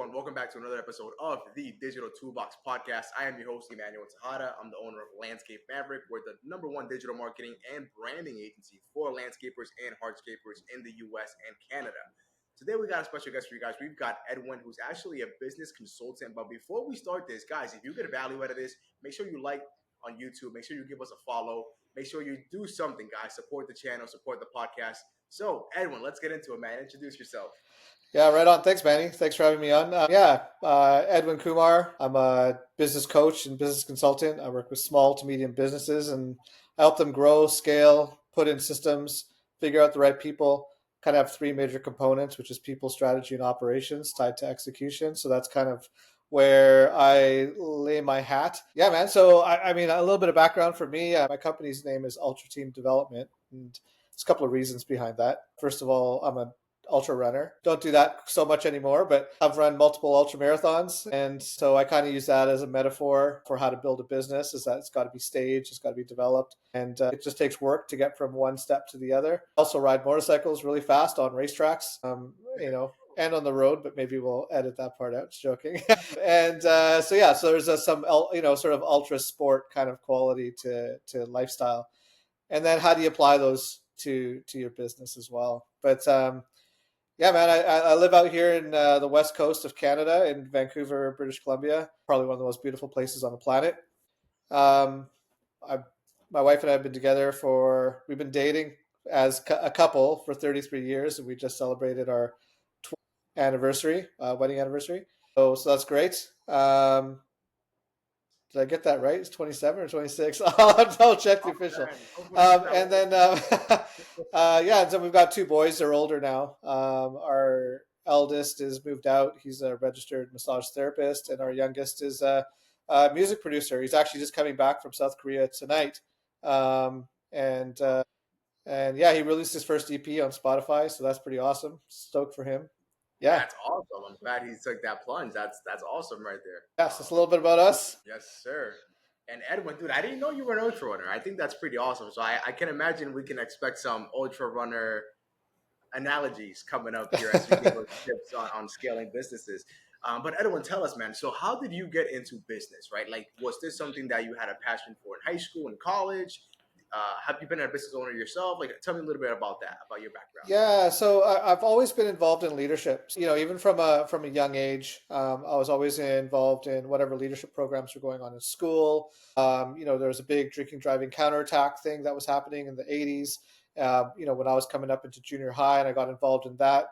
everyone. Welcome back to another episode of the Digital Toolbox Podcast. I am your host, Emmanuel Tejada. I'm the owner of Landscape Maverick. We're the number one digital marketing and branding agency for landscapers and hardscapers in the US and Canada. Today, we got a special guest for you guys. We've got Edwin, who's actually a business consultant. But before we start this, guys, if you get value out of this, make sure you like on YouTube. Make sure you give us a follow. Make sure you do something, guys. Support the channel, support the podcast. So, Edwin, let's get into it, man. Introduce yourself. Yeah, right on. Thanks, Manny. Thanks for having me on. Edwyn Kumar. I'm a business coach and business consultant. I work with small to medium businesses and I help them grow, scale, put in systems, figure out the right people. Kind of have three major components, which is people, strategy, and operations tied to execution. So that's kind of where I lay my hat. Yeah, man. So, I mean, a little bit of background for me. My company's name is Ultra Team Development. And there's a couple of reasons behind that. First of all, I'm an ultra runner. Don't do that so much anymore, but I've run multiple ultra marathons. And so I kind of use that as a metaphor for how to build a business, is that it's got to be staged, it's got to be developed. And it just takes work to get from one step to the other. Also ride motorcycles really fast on racetracks, and on the road, but maybe we'll edit that part out. Just joking. And so there's some, sort of ultra sport kind of quality to lifestyle. And then how do you apply those to your business as well? But yeah, man, I live out here in the west coast of Canada in Vancouver, British Columbia, probably one of the most beautiful places on the planet. Um, my wife and I have been together we've been dating as a couple for 33 years, and we just celebrated our 20th wedding anniversary. So that's great. Did I get that right? It's 27 or 26. I'll check the official. And then, and so we've got two boys. They're older now. Our eldest is moved out. He's a registered massage therapist. And our youngest is a music producer. He's actually just coming back from South Korea tonight. And he released his first EP on Spotify. So that's pretty awesome. Stoked for him. Yeah. That's awesome. I'm glad he took that plunge. That's awesome right there. Yes, that's a little bit about us. Yes, sir. And Edwin, dude, I didn't know you were an ultra runner. I think that's pretty awesome. So I can imagine we can expect some ultra runner analogies coming up here as we give us tips on scaling businesses. But Edwin, tell us, man, so how did you get into business, right? Like, was this something that you had a passion for in high school and college? Have you been a business owner yourself? Like, tell me a little bit about that, about your background. Yeah, so I've always been involved in leadership. Even from a young age, I was always involved in whatever leadership programs were going on in school. There was a big drinking driving counterattack thing that was happening in the 80s. When I was coming up into junior high, and I got involved in that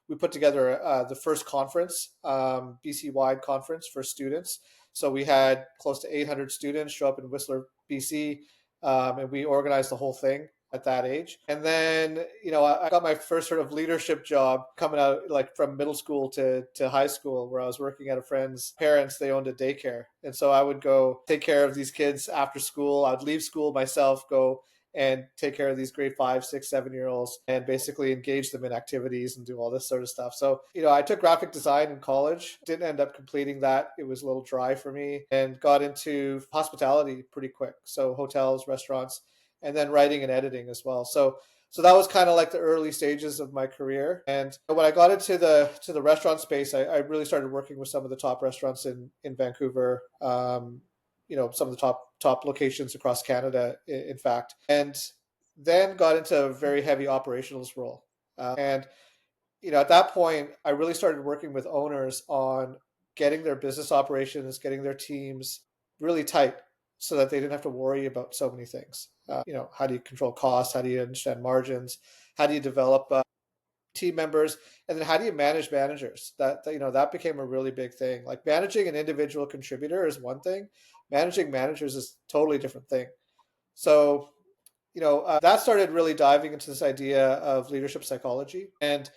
we put together the first conference, BC-wide conference for students. So we had close to 800 students show up in Whistler, BC. And we organized the whole thing at that age. And then, I got my first sort of leadership job coming out like from middle school to high school, where I was working at a friend's parents. They owned a daycare. And so I would go take care of these kids after school. I'd leave school myself, go and take care of these grade 5, 6, 7-year-olds and basically engage them in activities and do all this sort of stuff. So, I took graphic design in college, didn't end up completing that. It was a little dry for me, and got into hospitality pretty quick. So hotels, restaurants, and then writing and editing as well. So that was kind of like the early stages of my career. And when I got into the restaurant space, I really started working with some of the top restaurants in Vancouver, some of the top locations across Canada, in fact, and then got into a very heavy operationals role. At that point, I really started working with owners on getting their business operations, getting their teams really tight so that they didn't have to worry about so many things. How do you control costs? How do you understand margins? How do you develop team members? And then how do you manage managers? That became a really big thing. Like, managing an individual contributor is one thing. Managing managers is a totally different thing. So, that started really diving into this idea of leadership psychology and,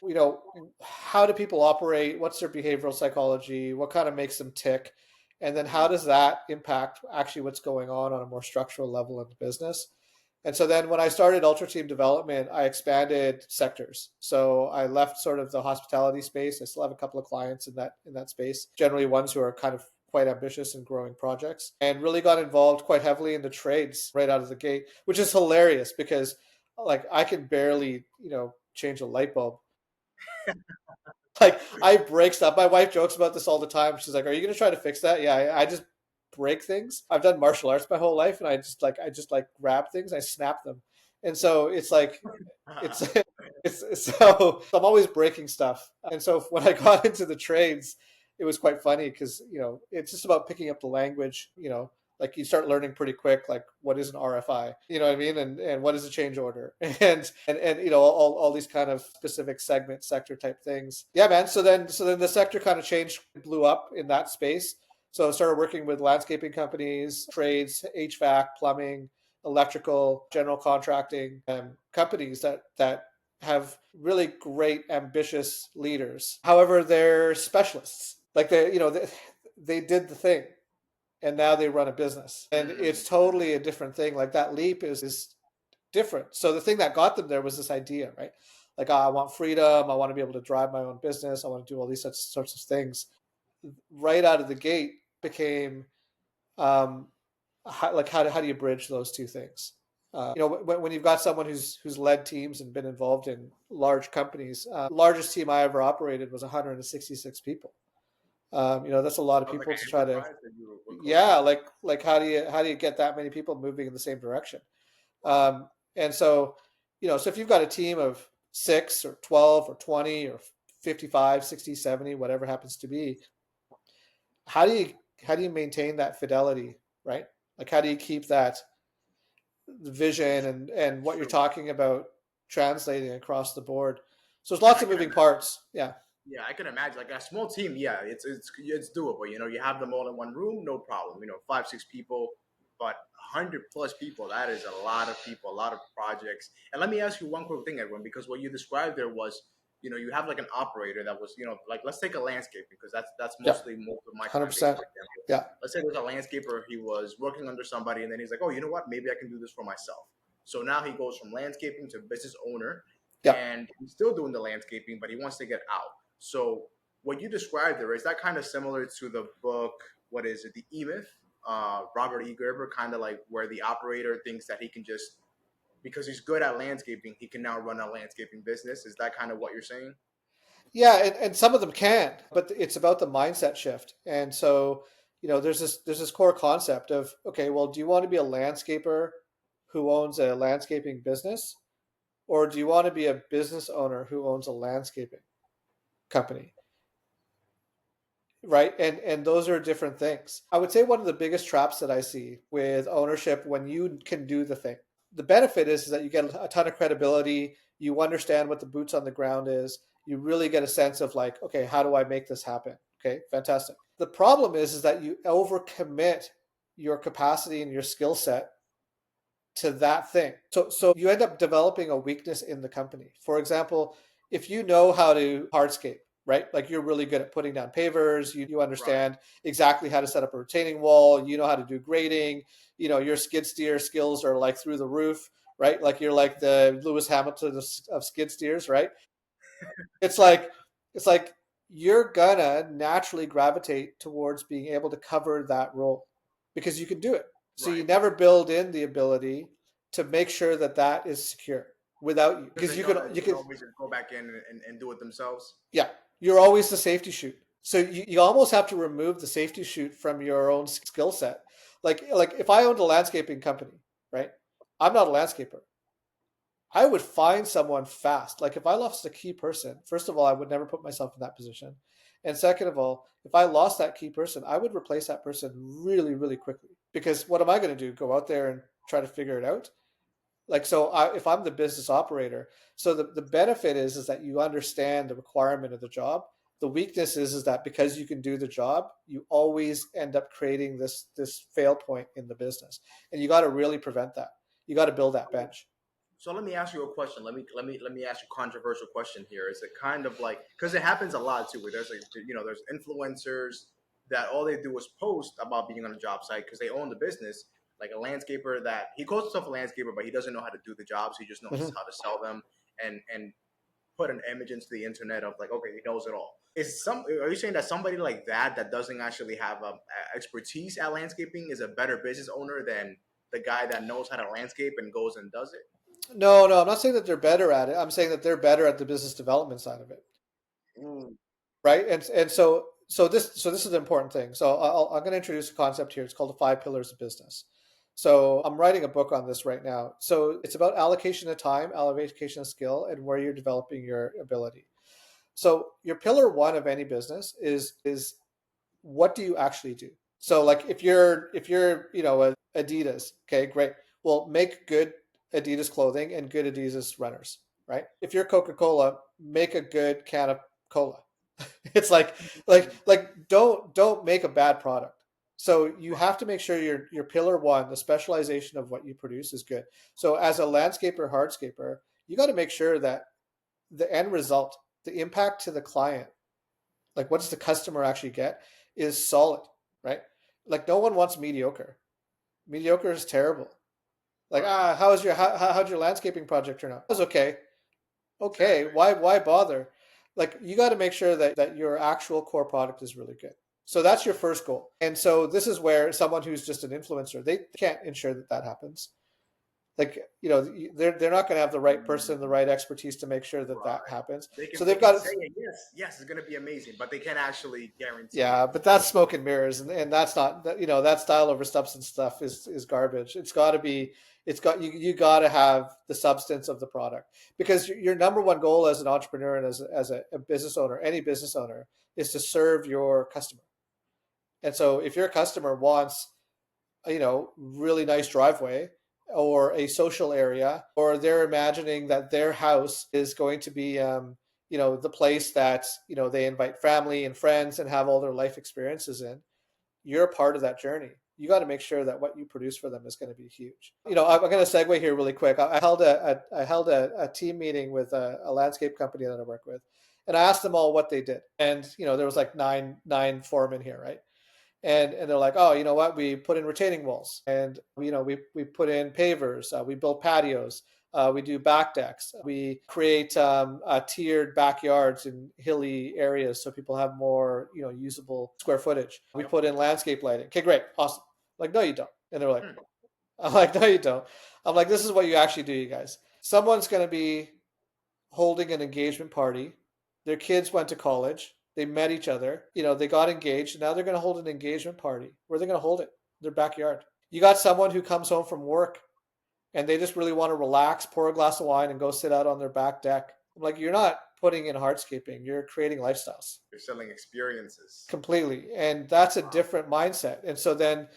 how do people operate? What's their behavioral psychology? What kind of makes them tick? And then how does that impact actually what's going on a more structural level in the business? And so then when I started Ultra Team Development, I expanded sectors. So I left sort of the hospitality space. I still have a couple of clients in that space, generally ones who are kind of quite ambitious and growing projects, and really got involved quite heavily in the trades right out of the gate, which is hilarious because like I can barely, change a light bulb. Like I break stuff. My wife jokes about this all the time. She's like, "Are you going to try to fix that?" Yeah, I just break things. I've done martial arts my whole life, and I just grab things, I snap them, and so it's like it's it's so I'm always breaking stuff. And so when I got into the trades, it was quite funny because it's just about picking up the language. Like you start learning pretty quick, like what is an RFI, you know what I mean, and what is a change order, and all these kind of specific segment sector type things. Yeah, man. So then the sector kind of changed, blew up in that space. So I started working with landscaping companies, trades, HVAC, plumbing, electrical, general contracting companies that have really great, ambitious leaders. However, they're specialists. Like they did the thing, and now they run a business, and it's totally a different thing. Like that leap is different. So the thing that got them there was this idea, right? Like, I want freedom. I want to be able to drive my own business. I want to do all these sorts of things. Right out of the gate became um, how do you bridge those two things? When you've got someone who's led teams and been involved in large companies, largest team I ever operated was 166 people. That's a lot of Sounds like people an to try to, enterprise that you were yeah, coaching. like how do you get that many people moving in the same direction? And so if you've got a team of 6 or 12 or 20 or 55, 60, 70, whatever happens to be, how do you maintain that fidelity, right? Like how do you keep that vision and what you're True. talking about translating across the board? So there's Yeah, lots I of can moving imagine. parts. Yeah. Yeah, I can imagine. Like a small team, yeah, it's doable. You have them all in one room, no problem. 5, 6 people, but 100 plus people. That is a lot of people, a lot of projects. And let me ask you one quick thing, Edwin, because what you described there was, you have like an operator that was, like let's take a landscape because that's Yeah. mostly most of my client base, 100%. for example. Yeah. Let's say there's a landscaper, he was working under somebody, and then he's like, oh, you know what? Maybe I can do this for myself. So now he goes from landscaping to business owner, Yeah. and he's still doing the landscaping, but he wants to get out. So what you described there is that kind of similar to the book. What is it? The E Myth. Robert E. Gerber, kind of like where the operator thinks that he can just because he's good at landscaping, he can now run a landscaping business. Is that kind of what you're saying? Yeah, and some of them can, but it's about the mindset shift. And so, there's this core concept of, okay, well, do you want to be a landscaper who owns a landscaping business, or do you want to be a business owner who owns a landscaping company? Right? And those are different things. I would say one of the biggest traps that I see with ownership when you can do the thing. The benefit is that you get a ton of credibility, you understand what the boots on the ground is, you really get a sense of like, okay, how do I make this happen? Okay, fantastic. The problem is that you overcommit your capacity and your skill set to that thing. So you end up developing a weakness in the company. For example, if you know how to hardscape, right? Like you're really good at putting down pavers, you Right. understand exactly how to set up a retaining wall, you know how to do grading, your skid steer skills are like through the roof, right? Like you're like the Lewis Hamilton of skid steers, right? It's like it's like you're gonna naturally gravitate towards being able to cover that role because you can do it. So you Right. never build in the ability to make sure that that is secure without you Because because they you know can that they you can can always just go back in and do it themselves. yeah, you're always the safety chute. So you almost have to remove the safety chute from your own skill set. Like if I owned a landscaping company, right? I'm not a landscaper. I would find someone fast. Like if I lost a key person, first of all, I would never put myself in that position. And second of all, if I lost that key person, I would replace that person really, really quickly. Because what am I going to do? Go out there and try to figure it out? Like, so if I'm the business operator, so the benefit is that you understand the requirement of the job. The weakness is that because you can do the job, you always end up creating this fail point in the business. And you got to really prevent that. You got to build that bench. So let me ask you a question. Let me ask you a controversial question here. Is it kind of like because it happens a lot too, where there's influencers that all they do is post about being on a job site because they own the business, like a landscaper that he calls himself a landscaper, but he doesn't know how to do the jobs. He just knows Mhm. how to sell them and put an image into the internet of like, okay, he knows it all. Are you saying that somebody like that doesn't actually have expertise at landscaping is a better business owner than the guy that knows how to landscape and goes and does it? No, I'm not saying that they're better at it. I'm saying that they're better at the business development side of it. Mm. right? And so this is an important thing. So I'm going to introduce a concept here. It's called the 5 pillars of business. So I'm writing a book on this right now. So it's about allocation of time, allocation of skill, and where you're developing your ability. So your pillar one of any business is what do you actually do? So like if you're Adidas, okay, great. Well, make good Adidas clothing and good Adidas runners, right? If you're Coca-Cola, make a good can of cola. It's like don't make a bad product. So you have to make sure your pillar one, the specialization of what you produce, is good. So as a landscaper, hardscaper, you got to make sure that the end result, the impact to the client, like what does the customer actually get, is solid, right? Like no one wants mediocre. Mediocre is terrible. Like Right. how'd your landscaping project turn out? It was okay. Okay, why bother? Like you got to make sure that your actual core product is really good. So that's your first goal. And so this is where someone who's just an influencer, they can't ensure that happens. Like they're not going to have the right person, the right expertise to make sure that Right. happens. They can So they they've can got say it, yes, yes, it's gonna be amazing, but they can't actually guarantee it. Yeah, but that's smoke and mirrors, and that's not that style over substance stuff is garbage. It's got to be you got to have the substance of the product, because your number one goal as an entrepreneur and as a business owner, any business owner, is to serve your customer. And so if your customer wants really nice driveway or a social area, or they're imagining that their house is going to be the place that they invite family and friends and have all their life experiences in, you're a part of that journey. You got to make sure that what you produce for them is going to be huge. I'm going to segue here really quick. I held a team meeting with a landscape company that I work with, and I asked them all what they did. And there was like nine foremen here, right? And they're like, oh, you know what? We put in retaining walls, and we put in pavers. We build patios. We do back decks. We create tiered backyards in hilly areas so people have more usable square footage. We Yep. put in landscape lighting. Okay, great, awesome. I'm like, no, you don't. And they're like, Hmm. I'm like, no, you don't. I'm like, this is what you actually do, you guys. Someone's going to be holding an engagement party. Their kids went to college. They met each other. They got engaged. Now they're going to hold an engagement party. Where are they going to hold it? Their backyard. You got someone who comes home from work and they just really want to relax, pour a glass of wine, and go sit out on their back deck. I'm like, you're not putting in hardscaping. You're creating lifestyles. They're selling experiences. Completely. And that's a Wow. different mindset. And so then,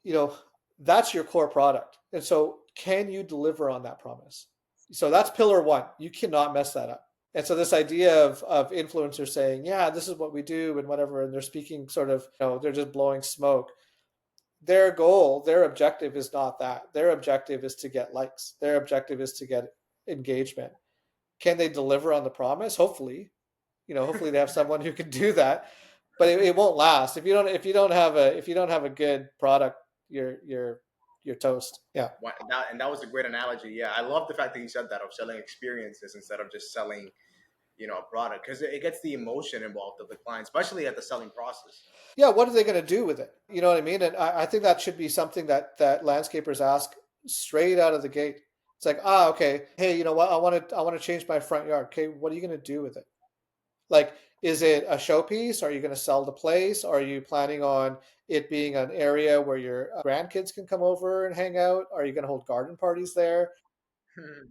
you know, that's your core product. And so can you deliver on that promise? So that's pillar one. You cannot mess that up. And so this idea of influencers saying, yeah, this is what we do and whatever, and they're speaking sort of, they're just blowing smoke. Their goal, their objective is not that. Their objective is to get likes. Their objective is to get engagement. Can they deliver on the promise? Hopefully, hopefully they have someone who can do that, but it won't last. If you don't have a good product, you're toast. Yeah. And that was a great analogy. Yeah, I love the fact that you said that, of selling experiences instead of just selling, a product, because it gets the emotion involved of the client, especially at the selling process. Yeah, what are they going to do with it? You know what I mean? And I think that should be something that landscapers ask straight out of the gate. It's like, okay, hey, you know what? I want to change my front yard. Okay, what are you going to do with it? Like, is it a showpiece? Are you going to sell the place? Are you planning on it being an area where your grandkids can come over and hang out? Are you going to hold garden parties there?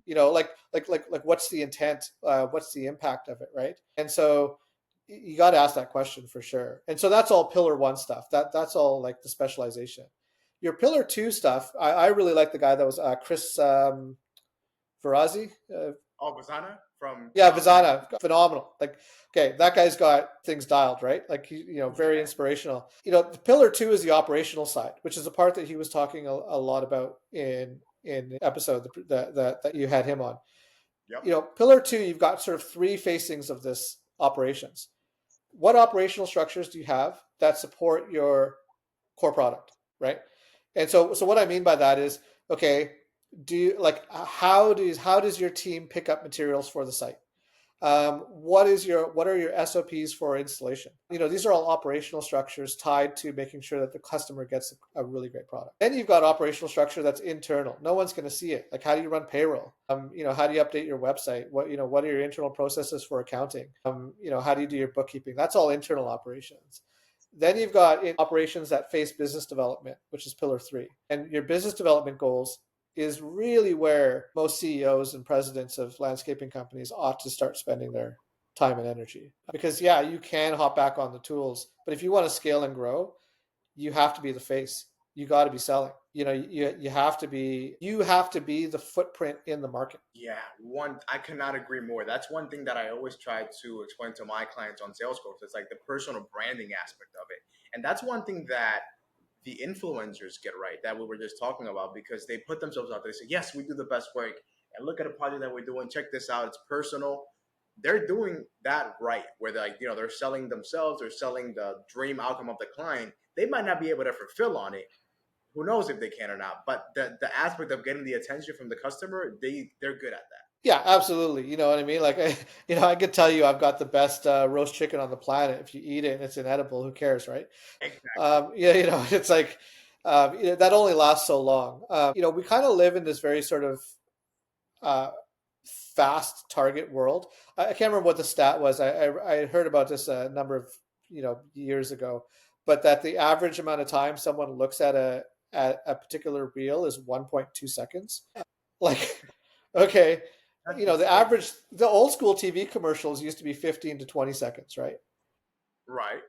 Like what's the intent? What's the impact of it, right? And so you got to ask that question for sure. And so that's all pillar one stuff. That's all like the specialization. Your pillar two stuff, I really like the guy that was Chris Virazi. Oh, Bazana from Yeah, Vizana, phenomenal. Like, okay, that guy's got things dialed, right? Like, very inspirational. The pillar two is the operational side, which is the part that he was talking a lot about in the episode that you had him on. Yep. Pillar two, you've got sort of three facings of this operations. What operational structures do you have that support your core product, right? And so what I mean by that is, okay, do you like how does your team pick up materials for the site? What are your SOPs for installation? These are all operational structures tied to making sure that the customer gets a really great product. Then you've got operational structure that's internal. No one's going to see it. Like, how do you run payroll? How do you update your website? What are your internal processes for accounting? How do you do your bookkeeping? That's all internal operations. Then you've got operations that face business development, which is pillar 3. And your business development goals is really where most CEOs and presidents of landscaping companies ought to start spending their time and energy. Because yeah, you can hop back on the tools, but if you want to scale and grow, you have to be the face. You got to be selling. You have to be the footprint in the market. Yeah, I cannot agree more. That's one thing that I always try to explain to my clients on sales calls. It's like the personal branding aspect of it. And that's one thing that the influencers get right, that we were just talking about, because they put themselves out there. They say, yes, we do the best work. And look at the project that we're doing. Check this out. It's personal. They're doing that right, where they're selling themselves, they're selling the dream outcome of the client. They might not be able to fulfill on it. Who knows if they can or not? But the aspect of getting the attention from the customer, they're good at that. Yeah, absolutely. You know what I mean? Like, I could tell you I've got the best roast chicken on the planet. If you eat it and it's inedible, who cares, right? Exactly. Yeah, it's like that only lasts so long. We kind of live in this very sort of fast target world. I can't remember what the stat was. I heard about this a number of years ago, but that the average amount of time someone looks at a particular reel is 1.2 seconds. Like, okay, the old school TV commercials used to be 15 to 20 seconds, right? Right.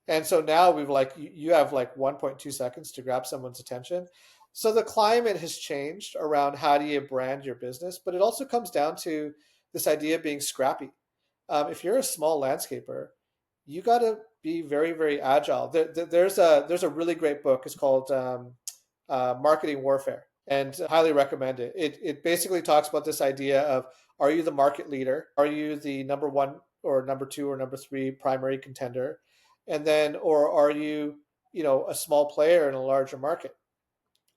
And so now you have like 1.2 seconds to grab someone's attention. So the climate has changed around how do you brand your business, but it also comes down to this idea of being scrappy. If you're a small landscaper, you got to be very, very agile. There's a really great book. It's called Marketing Warfare, and I highly recommend it. It basically talks about this idea of, are you the market leader? Are you the number 1 or number 2 or number 3 primary contender? And then, or are you, a small player in a larger market?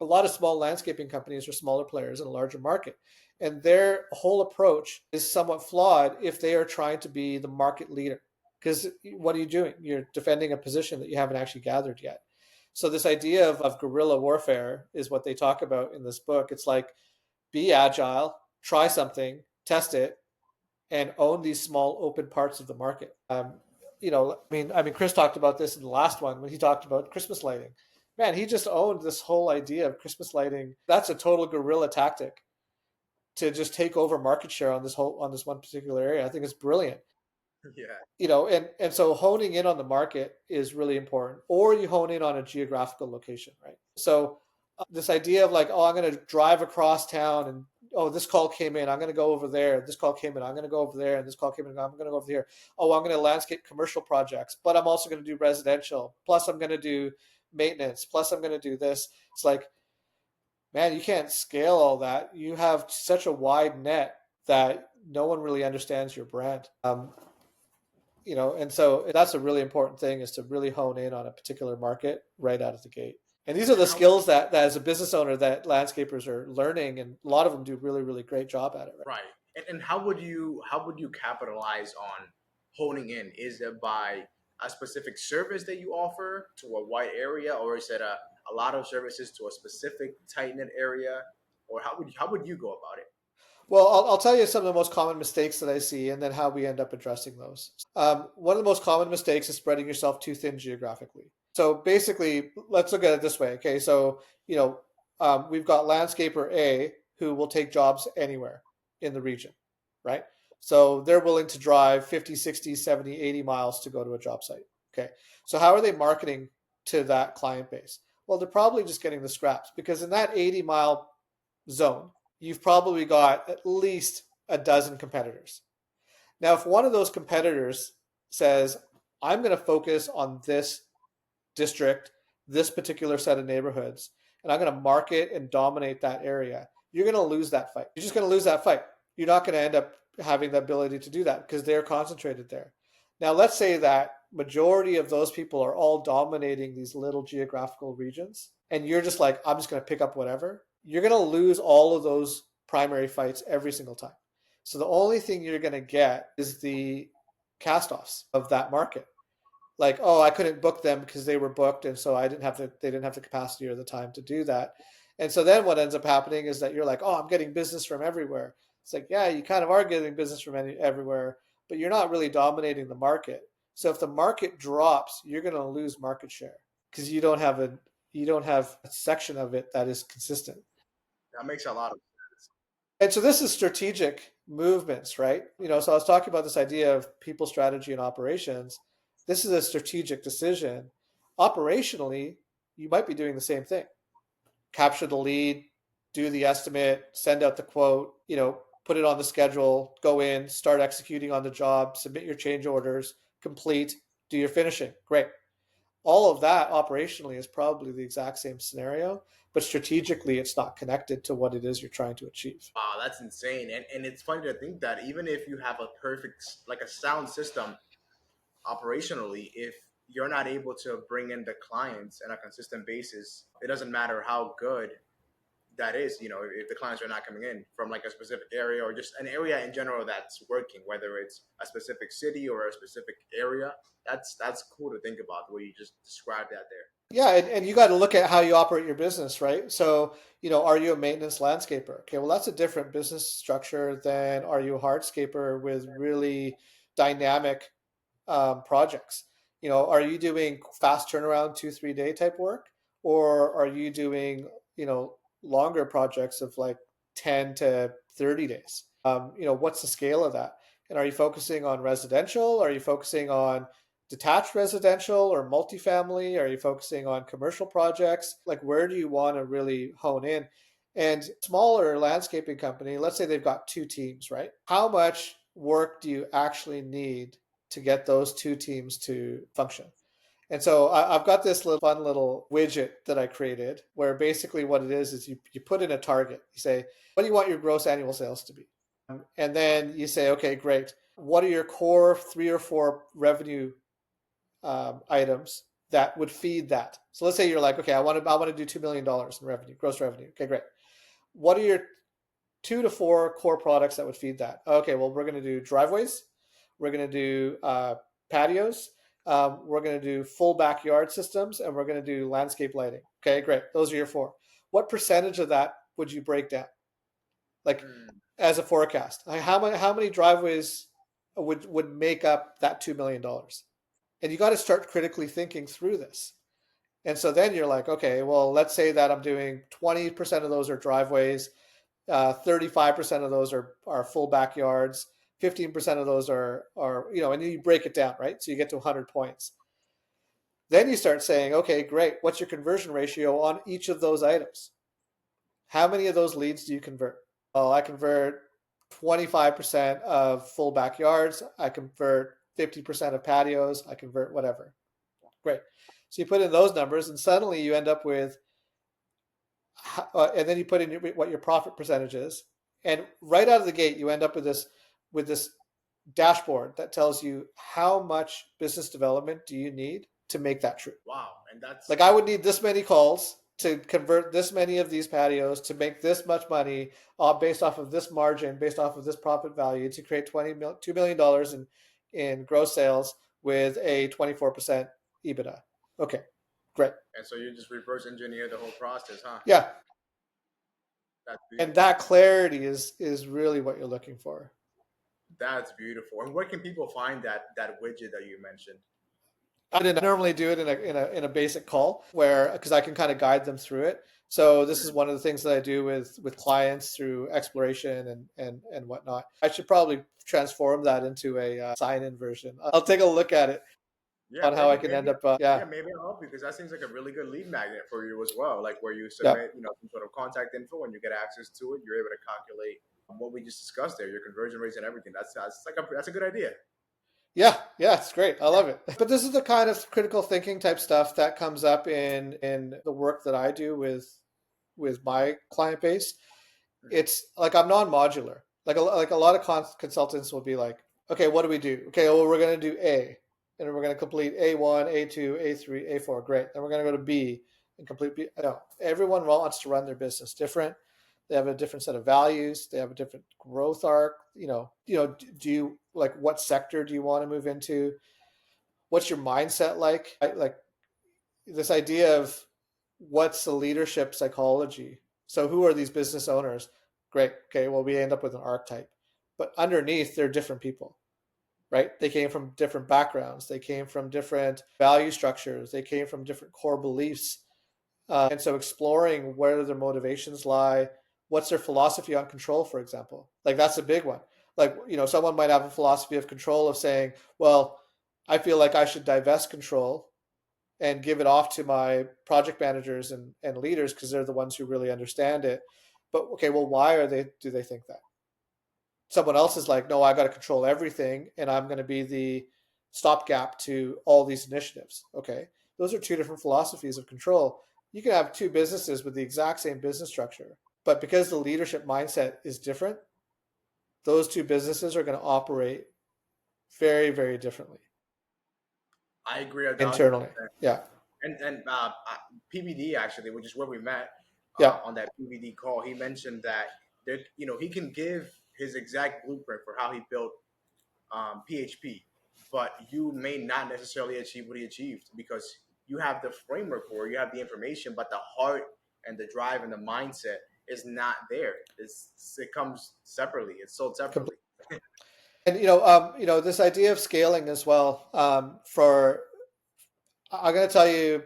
A lot of small landscaping companies are smaller players in a larger market. And their whole approach is somewhat flawed if they are trying to be the market leader. Because what are you doing? You're defending a position that you haven't actually gathered yet. So this idea of guerrilla warfare is what they talk about in this book. It's like, be agile, try something, test it, and own these small open parts of the market. Chris talked about this in the last one when he talked about Christmas lighting. Man, he just owned this whole idea of Christmas lighting. That's a total guerrilla tactic to just take over market share on this one particular area. I think it's brilliant. Yeah. And so honing in on the market is really important, or you hone in on a geographical location, right? So this idea of like, oh, I'm going to drive across town and, oh, this call came in, I'm going to go over there. This call came in, I'm going to go over there. And this call came in, I'm going to go over here. Oh, I'm going to landscape commercial projects, but I'm also going to do residential. Plus I'm going to do maintenance. Plus I'm going to do this. It's like, man, you can't scale all that. You have such a wide net that no one really understands your brand. And so that's a really important thing, is to really hone in on a particular market right out of the gate. And these are the skills that as a business owner that landscapers are learning, and a lot of them do really, really great job at it. Right. And how would you capitalize on honing in? Is it by a specific service that you offer to a wide area, or is it a lot of services to a specific tight knit area, or how would you go about it? Well, I'll tell you some of the most common mistakes that I see, and then how we end up addressing those. One of the most common mistakes is spreading yourself too thin geographically. So basically, let's look at it this way. Okay, so we've got landscaper A who will take jobs anywhere in the region, right? So they're willing to drive 50, 60, 70, 80 miles to go to a job site. Okay, so how are they marketing to that client base? Well, they're probably just getting the scraps, because in that 80-mile zone, you've probably got at least a dozen competitors. Now, if one of those competitors says, I'm going to focus on this district, this particular set of neighborhoods, and I'm going to market and dominate that area, you're going to lose that fight. You're just going to lose that fight. You're not going to end up having the ability to do that because they're concentrated there. Now, let's say that majority of those people are all dominating these little geographical regions, and you're just like, I'm just going to pick up whatever. You're going to lose all of those primary fights every single time, So the only thing you're going to get is the cast-offs of that market. Like, oh, I couldn't book them because they were booked, and so they didn't have the capacity or the time to do that. And so then what ends up happening is that you're like, oh, I'm getting business from everywhere. It's like, yeah, you kind of are getting business from everywhere, but you're not really dominating the market. So if the market drops, you're going to lose market share because you don't have a section of it that is consistent. That makes a lot of sense. And so this is strategic movements, right? So I was talking about this idea of people strategy and operations. This is a strategic decision. Operationally, you might be doing the same thing. Capture the lead, do the estimate, send out the quote, put it on the schedule, go in, start executing on the job, submit your change orders, complete, do your finishing. Great. All of that operationally is probably the exact same scenario, but strategically it's not connected to what it is you're trying to achieve. Wow, that's insane. And it's funny to think that even if you have a perfect, like a sound system operationally, if you're not able to bring in the clients on a consistent basis, it doesn't matter how good that is, if the clients are not coming in from like a specific area or just an area in general that's working, whether it's a specific city or a specific area. That's cool to think about the way you just described that there. Yeah, and you got to look at how you operate your business, right? So, are you a maintenance landscaper? Okay, well, that's a different business structure than are you a hardscaper with really dynamic projects? Are you doing fast turnaround 2-3 day type work, or are you doing longer projects of like 10 to 30 days? What's the scale of that? And are you focusing on residential? Are you focusing on detached residential or multifamily? Are you focusing on commercial projects? Like, where do you want to really hone in? And smaller landscaping company, let's say they've got 2 teams, right? How much work do you actually need to get those 2 teams to function? And so I've got this fun little widget that I created where basically what it is you put in a target. You say, what do you want your gross annual sales to be? And then you say, okay, great. What are your core 3 or 4 revenue items that would feed that? So let's say you're like, okay, I want to do $2 million in revenue, gross revenue. Okay, great. What are your 2 to 4 core products that would feed that? Okay, well, we're going to do driveways. We're going to do patios. We're going to do full backyard systems, and we're going to do landscape lighting. Okay, great. Those are your 4. What percentage of that would you break down? Like as a forecast, how many driveways would make up that $2 million? And you got to start critically thinking through this. And so then you're like, okay, well, let's say that I'm doing 20% of those are driveways, 35% of those are full backyards, 15% of those are, and you break it down, right? So you get to 100 points. Then you start saying, okay, great. What's your conversion ratio on each of those items? How many of those leads do you convert? Oh, I convert 25% of full backyards. I convert 50% of patios. I convert whatever. Great. So you put in those numbers, and suddenly you end up with, and then you put in what your profit percentage is, and right out of the gate you end up with this dashboard that tells you how much business development do you need to make that true. Wow, and that's like I would need this many calls to convert this many of these patios to make this much money based off of this margin, based off of this profit value to create $2 million in gross sales with a 24% EBITDA. Okay, great. And so you just reverse engineer the whole process, huh? Yeah. That's and that clarity is really what you're looking for. That's beautiful. And where can people find that widget that you mentioned? I didn't normally do it in a basic call because I can kind of guide them through it. So this is one of the things that I do with clients through exploration and whatnot. I should probably transform that into a sign-in version. I'll take a look at it on how I can end up. Maybe I'll help you because that seems like a really good lead magnet for you as well. Like where you submit, some sort of contact info and you get access to it. You're able to calculate what we just discussed there, your conversion rates and everything. That's a good idea. Yeah, it's great. I love it. But this is the kind of critical thinking type stuff that comes up in the work that I do with my client base. It's like I'm non-modular. Like a lot of consultants will be like, okay, what do we do? Okay, well, we're going to do A, and we're going to complete A1, A2, A3, A4. Great. Then we're going to go to B and complete B. No, everyone wants to run their business different. They have a different set of values. They have a different growth arc. Do you like, what sector do you want to move into? What's your mindset like? Like this idea of what's the leadership psychology. So who are these business owners? Great. Okay. Well, we end up with an archetype, but underneath they're different people, right? They came from different backgrounds. They came from different value structures. They came from different core beliefs. And so exploring where their motivations lie, what's their philosophy on control, for example, like that's a big one. Like, someone might have a philosophy of control of saying, well, I feel like I should divest control and give it off to my project managers and leaders because they're the ones who really understand it. But okay, well, why do they think that? Someone else is like, no, I got to control everything and I'm going to be the stopgap to all these initiatives. Okay, those are two different philosophies of control. You can have two businesses with the exact same business structure, but because the leadership mindset is different, those two businesses are going to operate very, very differently I agree 1,000%. internally. Yeah. And PBD actually, which is where we met Yeah. on that PBD call, he mentioned that there, he can give his exact blueprint for how he built PHP, but you may not necessarily achieve what he achieved because you have the framework for it, you have the information, but the heart and the drive and the mindset is not there. It comes separately. It's sold separately. And this idea of scaling as well. I'm going to tell you,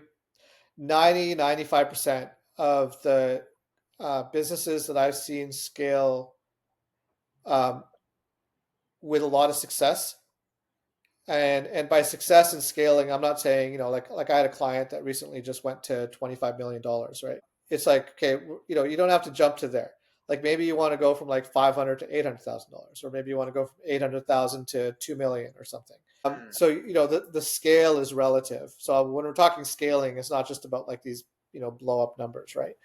95% of the businesses that I've seen scale um, with a lot of success, and by success and scaling, I'm not saying, like I had a client that recently just went to $25 million, right? It's like, okay, you don't have to jump to there. Like maybe you want to go from like 500 to $800,000, or maybe you want to go from 800,000 to 2 million or something. So the scale is relative. So when we're talking scaling, it's not just about like these blow up numbers, right?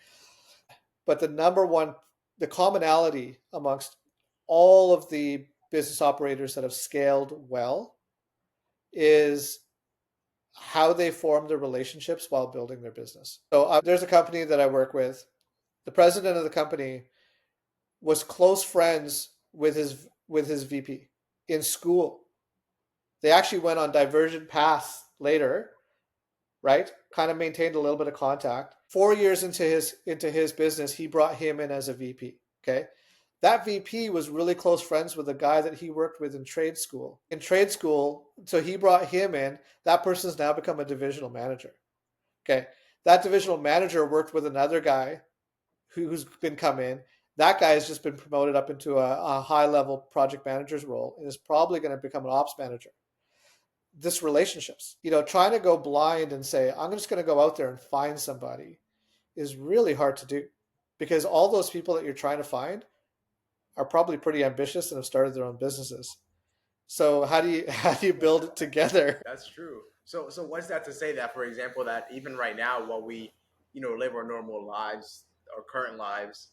But the commonality amongst all of the business operators that have scaled well is how they form their relationships while building their business. So there's a company that I work with. The president of the company was close friends with his VP in school. They actually went on divergent paths later, right? Kind of maintained a little bit of contact. 4 years into his business, he brought him in as a VP. Okay. That VP was really close friends with a guy that he worked with in trade school. So he brought him in. That person's now become a divisional manager. Okay. That divisional manager worked with another guy who's been come in. That guy has just been promoted up into a high-level project manager's role and is probably going to become an ops manager. This relationships, trying to go blind and say, I'm just going to go out there and find somebody is really hard to do, because all those people that you're trying to find are probably pretty ambitious and have started their own businesses. So how do you build it together? That's true. So what's that to say that, for example, that even right now, while we, live our normal lives, our current lives,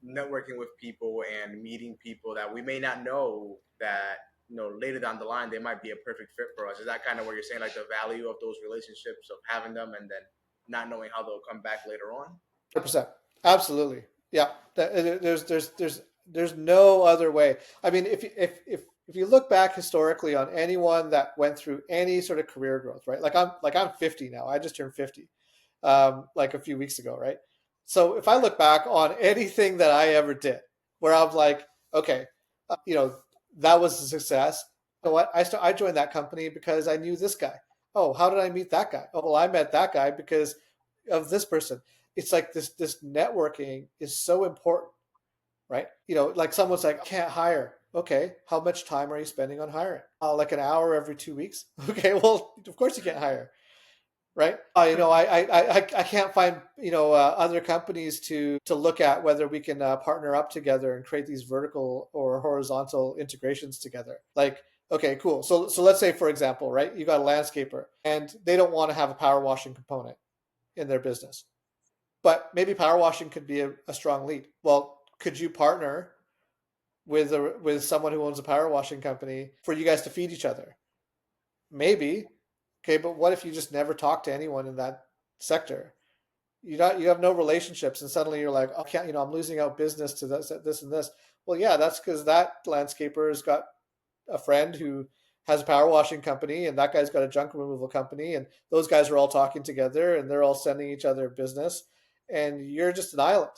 networking with people and meeting people that we may not know that, later down the line, they might be a perfect fit for us. Is that kind of what you're saying, like the value of those relationships, of having them and then not knowing how they'll come back later on? 100%. Absolutely. Yeah. There's no other way. I mean, if you look back historically on anyone that went through any sort of career growth, right? Like I'm 50 now. I just turned 50, like a few weeks ago, right? So if I look back on anything that I ever did, where I'm like, okay, you know, that was a success. You know what? I joined that company because I knew this guy. Oh, how did I meet that guy? Oh, well, I met that guy because of this person. It's like this networking is so important, right? Like someone's like, I can't hire. Okay, how much time are you spending on hiring? Like an hour every 2 weeks. Okay, well, of course you can't hire, right? I can't find other companies to look at whether we can partner up together and create these vertical or horizontal integrations together. Like, okay, cool. So let's say, for example, right, you got a landscaper and they don't want to have a power washing component in their business, but maybe power washing could be a strong lead. Well, could you partner with someone who owns a power washing company for you guys to feed each other? Maybe. Okay, but what if you just never talk to anyone in that sector? You have no relationships, and suddenly you're like, oh, can't, I'm losing out business to this and this. Well, yeah, that's because that landscaper's got a friend who has a power washing company, and that guy's got a junk removal company, and those guys are all talking together, and they're all sending each other business, and you're just an island.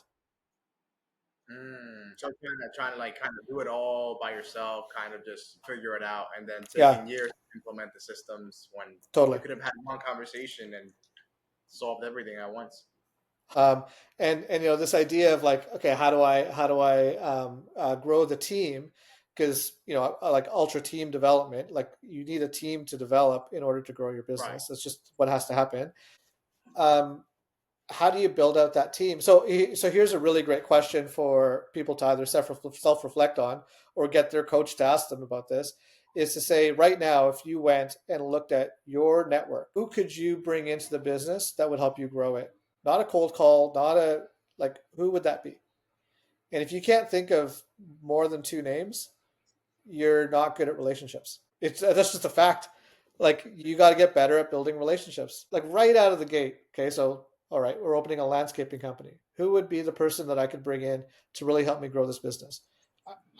So trying to like kind of do it all by yourself, kind of just figure it out, and then Yeah, taking years to implement the systems when you totally. could have had one conversation and solved everything at once. Um, and this idea of like, okay, how do I grow the team? Because I like ultra team development. Like you need a team to develop in order to grow your Right. business. That's just what has to happen. Um, how do you build out that team? So here's a really great question for people to either self reflect on or get their coach to ask them about this. Is to say right now, if you went and looked at your network, who could you bring into the business that would help you grow it? Not a cold call, not a like who would that be? And if you can't think of more than two names, you're not good at relationships. It's That's just a fact. Like you got to get better at building relationships. Like right out of the gate. Okay, so all right, we're opening a landscaping company. Who would be the person that I could bring in to really help me grow this business?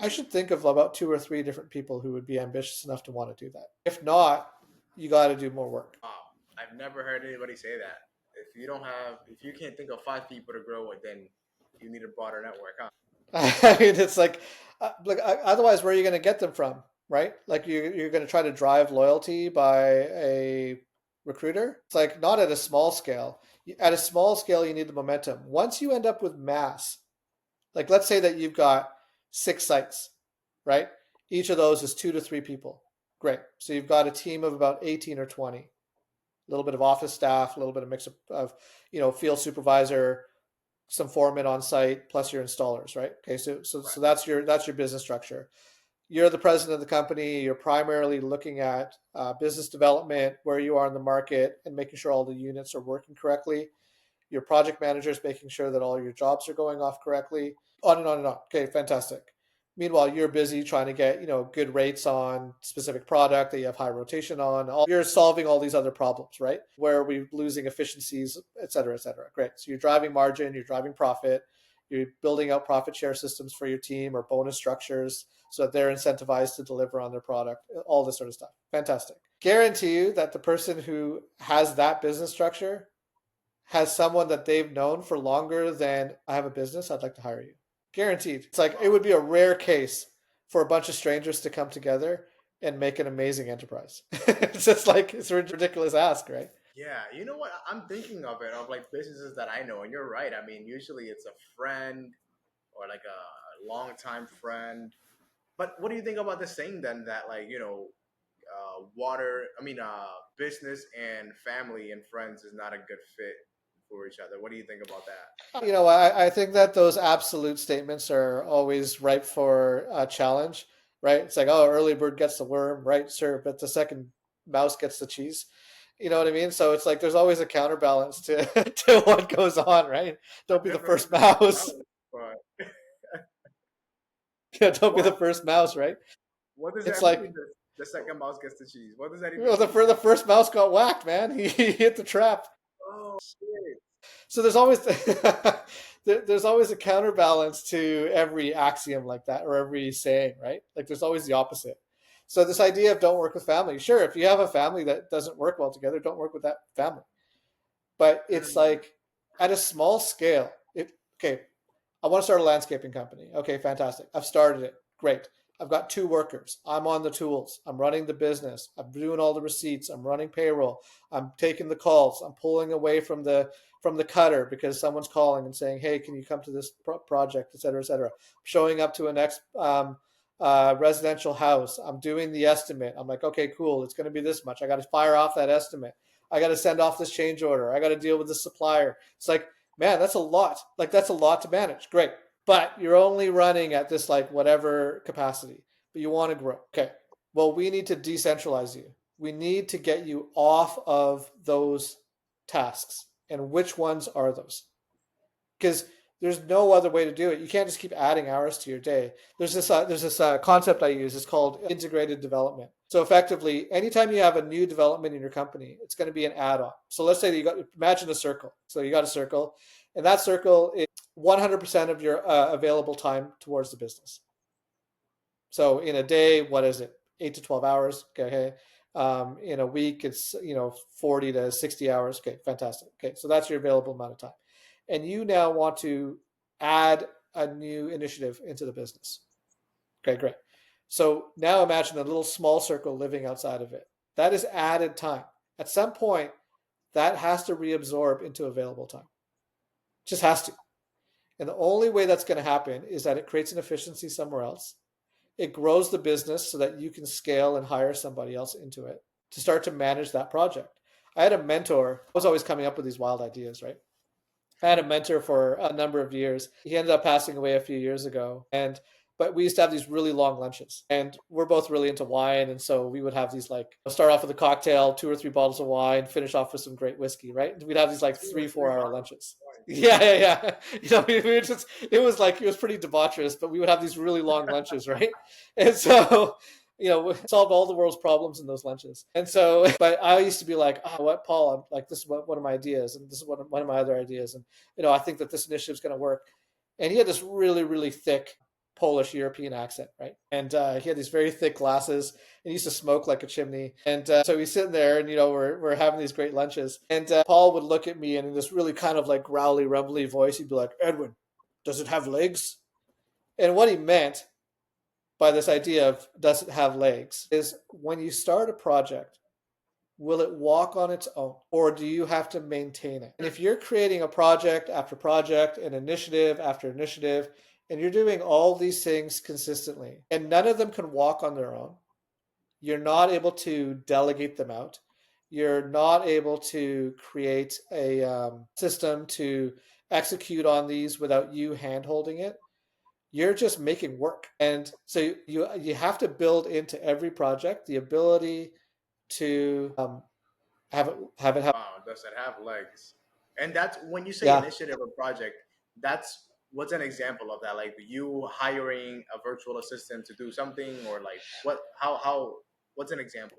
I should think of about two or three different people who would be ambitious enough to want to do that. If not, you got to do more work. Wow, I've never heard anybody say that. If you can't think of five people to grow with, then you need a broader network, huh? I mean, it's like otherwise, where are you going to get them from, right? Like you're going to try to drive loyalty by a recruiter. It's like not at a small scale. At a small scale, you need the momentum. Once you end up with mass, like let's say that you've got 6 sites, right? Each of those is 2 to 3 people. Great. So you've got a team of about 18 or 20. A little bit of office staff, a little bit of mix of field supervisor, some foremen on site, plus your installers, right? Okay, so Right. that's your business structure. You're the president of the company. You're primarily looking at business development, where you are in the market, and making sure all the units are working correctly. Your project manager is making sure that all your jobs are going off correctly. On and on and on. Okay, fantastic. Meanwhile, you're busy trying to get good rates on specific product that you have high rotation on. You're solving all these other problems, right? Where are we losing efficiencies, et cetera, et cetera. Great. So you're driving margin, you're driving profit, you're building out profit share systems for your team or bonus structures so that they're incentivized to deliver on their product. All this sort of stuff. Fantastic. Guarantee you that the person who has that business structure has someone that they've known for longer than I have a business, I'd like to hire you. Guaranteed. It's like it would be a rare case for a bunch of strangers to come together and make an amazing enterprise. It's just like it's a ridiculous ask, right? Yeah, you know what? I'm thinking of it of like businesses that I know, and you're right. I mean, usually it's a friend or like a longtime friend. But what do you think about this saying then that like business and family and friends is not a good fit for each other? What do you think about that? I think that those absolute statements are always ripe for a challenge, right? It's like, oh, early bird gets the worm, right, sir, but the second mouse gets the cheese. You know what I mean? So it's like there's always a counterbalance to to what goes on, right? Don't I've be the never heard first the second mouse. mouse, but Yeah, don't be the what first mouse, right? what does It's that mean? like, The second mouse gets the cheese. What does that even well, mean? the first mouse got whacked, man. He hit the trap. Oh shit! So there's always there's always a counterbalance to every axiom like that or every saying, right? Like there's always the opposite. So this idea of don't work with family, sure, if you have a family that doesn't work well together, don't work with that family. But it's Mm, like at a small scale, okay, I want to start a landscaping company. Okay, fantastic. I've started it. Great. I've got 2 workers. I'm on the tools. I'm running the business. I'm doing all the receipts. I'm running payroll. I'm taking the calls. I'm pulling away from the cutter because someone's calling and saying, "Hey, can you come to this project?" Et cetera, et cetera. I'm showing up to a next residential house. I'm doing the estimate. I'm like, okay, cool. It's going to be this much. I got to fire off that estimate. I got to send off this change order. I got to deal with the supplier. It's like, man, that's a lot. Like that's a lot to manage. Great. But you're only running at this like whatever capacity, but you want to grow. Okay. Well, we need to decentralize you. We need to get you off of those tasks. And which ones are those? Because there's no other way to do it. You can't just keep adding hours to your day. There's this concept I use. It's called integrated development. So effectively, anytime you have a new development in your company, it's going to be an add-on. So let's say that imagine a circle. So you got a circle, and that circle is 100% of your available time towards the business. So in a day, what is it? 8 to 12 hours. Okay. In a week, it's 40 to 60 hours. Okay, fantastic. Okay, so that's your available amount of time, and you now want to add a new initiative into the business. Okay, great. So now imagine a little small circle living outside of it. That is added time. At some point, that has to reabsorb into available time. Just has to. And the only way that's going to happen is that it creates an efficiency somewhere else. It grows the business so that you can scale and hire somebody else into it to start to manage that project. I had a mentor. I was always coming up with these wild ideas, right? I had a mentor for a number of years. He ended up passing away a few years ago. But we used to have these really long lunches, and we're both really into wine. And so we would have these, like, start off with a cocktail, 2 or 3 bottles of wine, finish off with some great whiskey, right? And we'd have these like 3 4 hour lunches. Yeah. It was pretty debaucherous, but we would have these really long lunches, right? And so, we solved all the world's problems in those lunches. And so, but I used to be like, oh, what, Paul? I'm like, this is one of my ideas, and this is one of my other ideas. And, I think that this initiative is going to work. And he had this really, really thick Polish European accent, right? And he had these very thick glasses, and he used to smoke like a chimney. And so he's sitting there, and we're having these great lunches. And Paul would look at me, and in this really kind of like growly, rumbly voice, he'd be like, "Edwin, does it have legs?" And what he meant by this idea of does it have legs is when you start a project, will it walk on its own, or do you have to maintain it? And if you're creating a project after project, an initiative after initiative, and you're doing all these things consistently, and none of them can walk on their own, you're not able to delegate them out. You're not able to create a system to execute on these without you hand-holding it. You're just making work. And so you have to build into every project the ability to have it have. Wow, does it have legs? And that's when you say Yeah. initiative or project, that's what's an example of that? Like you hiring a virtual assistant to do something, or like what? How? What's an example?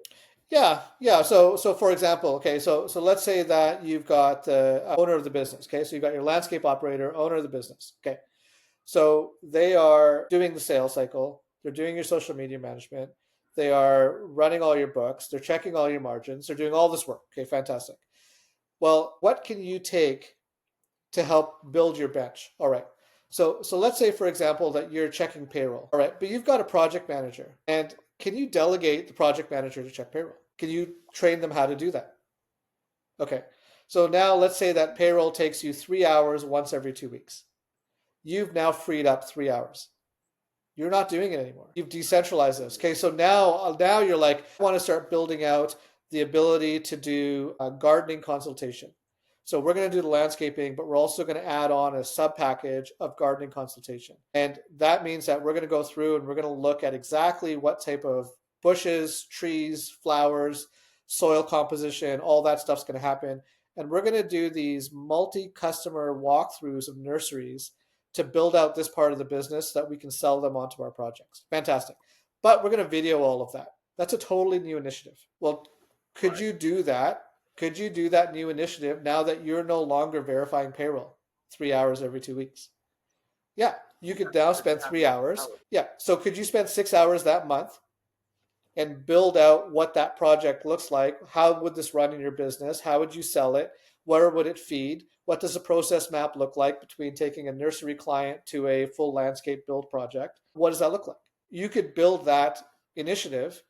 Yeah. So for example, okay, so let's say that you've got the owner of the business. Okay, so you've got your landscape operator, owner of the business. Okay, so they are doing the sales cycle. They're doing your social media management. They are running all your books. They're checking all your margins. They're doing all this work. Okay, fantastic. Well, what can you take to help build your bench? All right. So let's say, for example, that you're checking payroll. All right, but you've got a project manager. And can you delegate the project manager to check payroll? Can you train them how to do that? Okay. So now let's say that payroll takes you 3 hours once every 2 weeks. You've now freed up 3 hours. You're not doing it anymore. You've decentralized this. Okay, so now you're like, I want to start building out the ability to do a gardening consultation. So we're going to do the landscaping, but we're also going to add on a sub package of gardening consultation. And that means that we're going to go through and we're going to look at exactly what type of bushes, trees, flowers, soil composition, all that stuff's going to happen. And we're going to do these multi-customer walkthroughs of nurseries to build out this part of the business so that we can sell them onto our projects. Fantastic. But we're going to video all of that. That's a totally new initiative. Well, could you do that? Could you do that new initiative now that you're no longer verifying payroll 3 hours every 2 weeks? Yeah, you could now spend 3 hours. Yeah, so could you spend 6 hours that month and build out what that project looks like? How would this run in your business? How would you sell it? Where would it feed? What does a process map look like between taking a nursery client to a full landscape build project? What does that look like? You could build that initiative,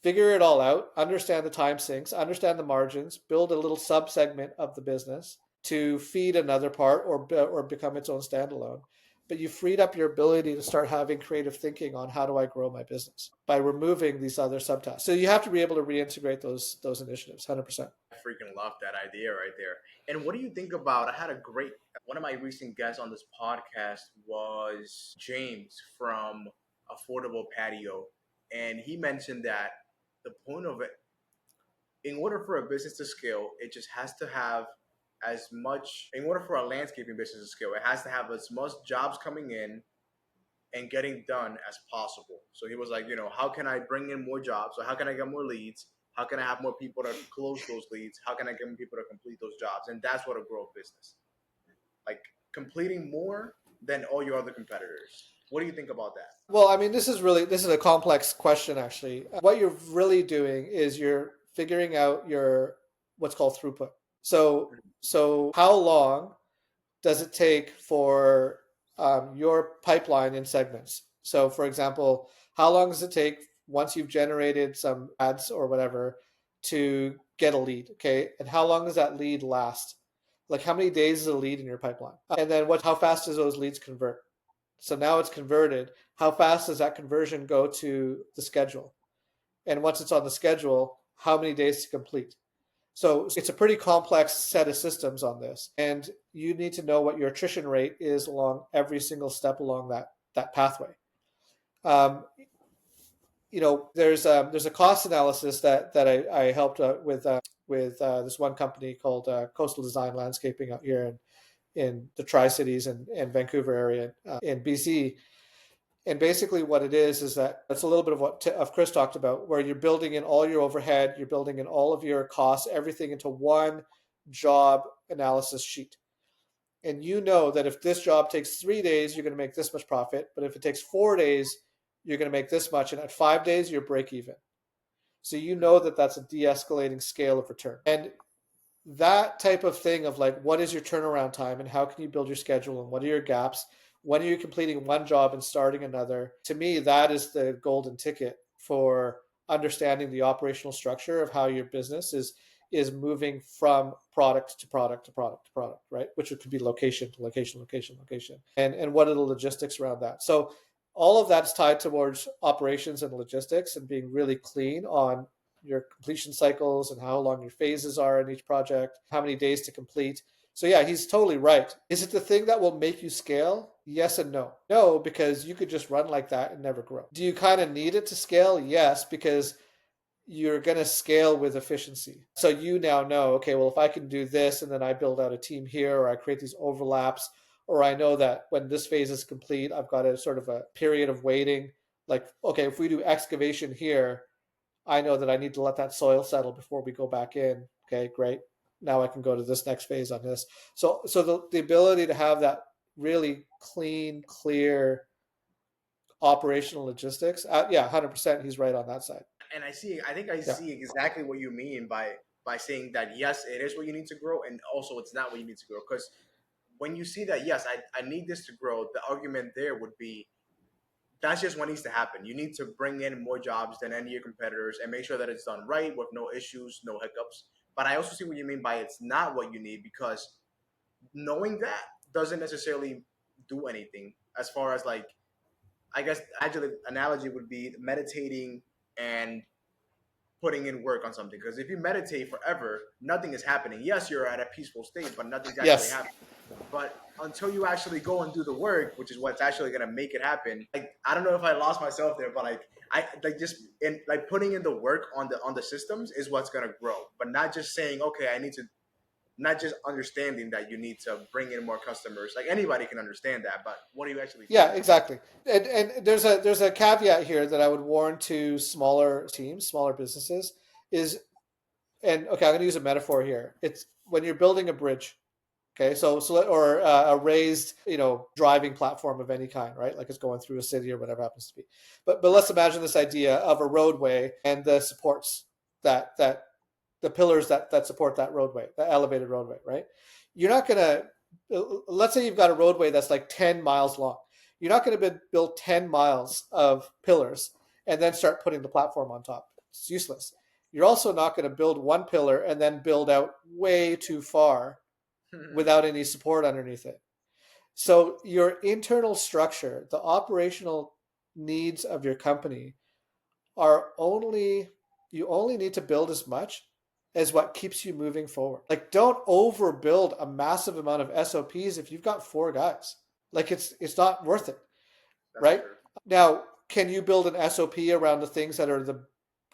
figure it all out, understand the time sinks, understand the margins, build a little sub-segment of the business to feed another part or become its own standalone. But you freed up your ability to start having creative thinking on how do I grow my business by removing these other subtasks. So you have to be able to reintegrate those initiatives, 100%. I freaking love that idea right there. And what do you think about? I had a great one of my recent guests on this podcast was James from Affordable Patio, and he mentioned that the point of it, in order for a business to scale, it just has to have as much. In order for a landscaping business to scale, it has to have as much jobs coming in and getting done as possible. So he was like, how can I bring in more jobs? So how can I get more leads? How can I have more people to close those leads? How can I get more people to complete those jobs? And that's what a grow business, like completing more than all your other competitors. What do you think about that? Well, I mean, this is a complex question actually. What you're really doing is you're figuring out your what's called throughput. So how long does it take for your pipeline in segments? So, for example, how long does it take once you've generated some ads or whatever to get a lead? Okay, and how long does that lead last? Like, how many days is a lead in your pipeline? And then how fast does those leads convert? So now it's converted. How fast does that conversion go to the schedule? And once it's on the schedule, how many days to complete? So it's a pretty complex set of systems on this. And you need to know what your attrition rate is along every single step along that pathway. There's a cost analysis that I helped with this one company called Coastal Design Landscaping out here in the Tri-Cities and Vancouver area in BC. And basically what it is that it's a little bit of what Chris talked about, where you're building in all your overhead, you're building in all of your costs, everything into one job analysis sheet. And you know that if this job takes 3 days, you're going to make this much profit. But if it takes 4 days, you're going to make this much. And at 5 days, you're break even. So you know that that's a de-escalating scale of return. And that type of thing of like, what is your turnaround time and how can you build your schedule and what are your gaps? When are you completing one job and starting another? To me, that is the golden ticket for understanding the operational structure of how your business is moving from product to product to product to product, right? Which could be location to location, location, location. And what are the logistics around that? So all of that's tied towards operations and logistics and being really clean on your completion cycles and how long your phases are in each project, how many days to complete. So yeah, he's totally right. Is it the thing that will make you scale? Yes and no. No, because you could just run like that and never grow. Do you kind of need it to scale? Yes, because you're going to scale with efficiency. So you now know, okay, well, if I can do this and then I build out a team here or I create these overlaps, or I know that when this phase is complete, I've got a sort of a period of waiting. Like, okay, if we do excavation here, I know that I need to let that soil settle before we go back in. Okay, great. Now I can go to this next phase on this. So the ability to have that really clean, clear operational logistics. Yeah, 100%. He's right on that side. And I think I see exactly what you mean by saying that yes, it is what you need to grow, and also it's not what you need to grow. Because when you see that yes, I need this to grow, the argument there would be that's just what needs to happen. You need to bring in more jobs than any of your competitors and make sure that it's done right with no issues, no hiccups. But I also see what you mean by it's not what you need, because knowing that doesn't necessarily do anything as far as like, I guess actually analogy would be meditating and putting in work on something. Because if you meditate forever, nothing is happening. Yes, you're at a peaceful state, but nothing's actually Yes. happening. But until you actually go and do the work, which is what's actually gonna make it happen. Like I don't know if I lost myself there, but like I like just in like putting in the work on the systems is what's gonna grow. But not just saying, okay, I need to, not just understanding that you need to bring in more customers. Like anybody can understand that, but what do you actually do? Yeah, exactly. And there's a caveat here that I would warn to smaller teams, smaller businesses is, and okay, I'm going to use a metaphor here. It's when you're building a bridge. Okay, so or a raised, driving platform of any kind, right? Like it's going through a city or whatever happens to be. But let's imagine this idea of a roadway and the supports that the pillars that support that roadway, the elevated roadway, right? You're not gonna, let's say you've got a roadway that's like 10 miles long. You're not going to build 10 miles of pillars and then start putting the platform on top. It's useless. You're also not going to build one pillar and then build out way too far without any support underneath it. So your internal structure, the operational needs of your company you only need to build as much as what keeps you moving forward. Like don't overbuild a massive amount of SOPs if you've got 4 guys. Like it's not worth it. That's Right? true. Now, can you build an SOP around the things that are the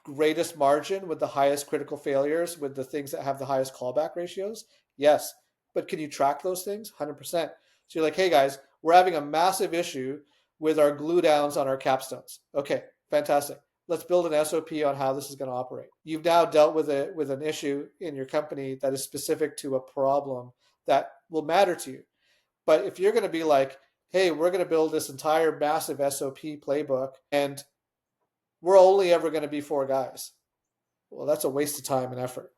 greatest margin with the highest critical failures, with the things that have the highest callback ratios? Yes. But can you track those things? 100%. So you're like, hey guys, we're having a massive issue with our glue downs on our capstones. Okay, fantastic. Let's build an SOP on how this is going to operate. You've now dealt with an issue in your company that is specific to a problem that will matter to you. But if you're going to be like, hey, we're going to build this entire massive SOP playbook and we're only ever going to be 4 guys, well, that's a waste of time and effort,